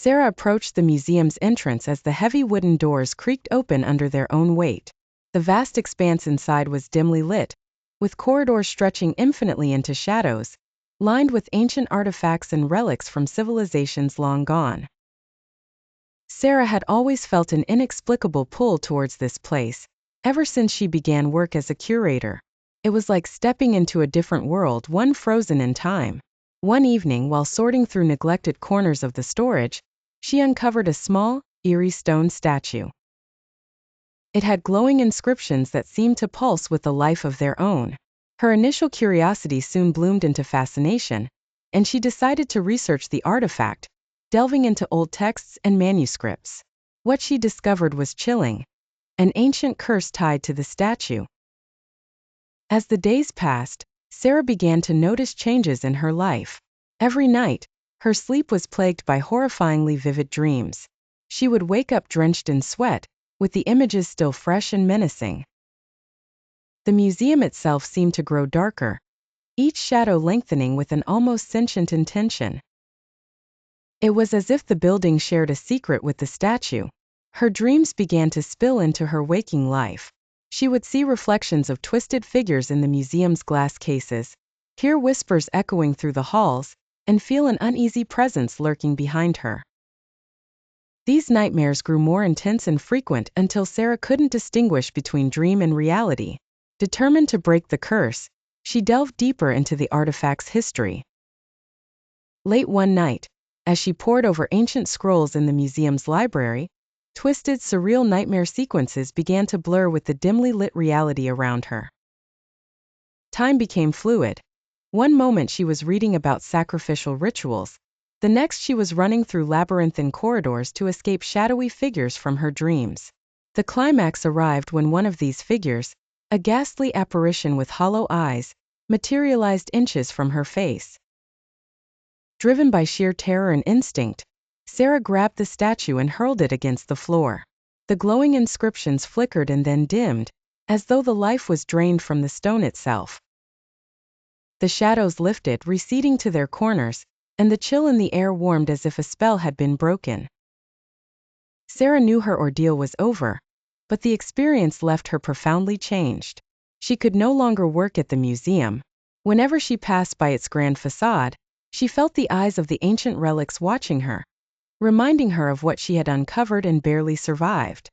Sarah approached the museum's entrance as the heavy wooden doors creaked open under their own weight. The vast expanse inside was dimly lit, with corridors stretching infinitely into shadows, lined with ancient artifacts and relics from civilizations long gone. Sarah had always felt an inexplicable pull towards this place, ever since she began work as a curator. It was like stepping into a different world, one frozen in time. One evening, while sorting through neglected corners of the storage, she uncovered a small, eerie stone statue. It had glowing inscriptions that seemed to pulse with a life of their own. Her initial curiosity soon bloomed into fascination, and she decided to research the artifact, delving into old texts and manuscripts. What she discovered was chilling: an ancient curse tied to the statue. As the days passed, Sarah began to notice changes in her life. Every night, her sleep was plagued by horrifyingly vivid dreams. She would wake up drenched in sweat, with the images still fresh and menacing. The museum itself seemed to grow darker, each shadow lengthening with an almost sentient intention. It was as if the building shared a secret with the statue. Her dreams began to spill into her waking life. She would see reflections of twisted figures in the museum's glass cases, hear whispers echoing through the halls, and feel an uneasy presence lurking behind her. These nightmares grew more intense and frequent until Sarah couldn't distinguish between dream and reality. Determined to break the curse, she delved deeper into the artifact's history. Late one night, as she pored over ancient scrolls in the museum's library, twisted, surreal nightmare sequences began to blur with the dimly lit reality around her. Time became fluid. One moment she was reading about sacrificial rituals, the next she was running through labyrinthine corridors to escape shadowy figures from her dreams. The climax arrived when one of these figures, a ghastly apparition with hollow eyes, materialized inches from her face. Driven by sheer terror and instinct, Sarah grabbed the statue and hurled it against the floor. The glowing inscriptions flickered and then dimmed, as though the life was drained from the stone itself. The shadows lifted, receding to their corners, and the chill in the air warmed as if a spell had been broken. Sarah knew her ordeal was over, but the experience left her profoundly changed. She could no longer work at the museum. Whenever she passed by its grand facade, she felt the eyes of the ancient relics watching her, reminding her of what she had uncovered and barely survived.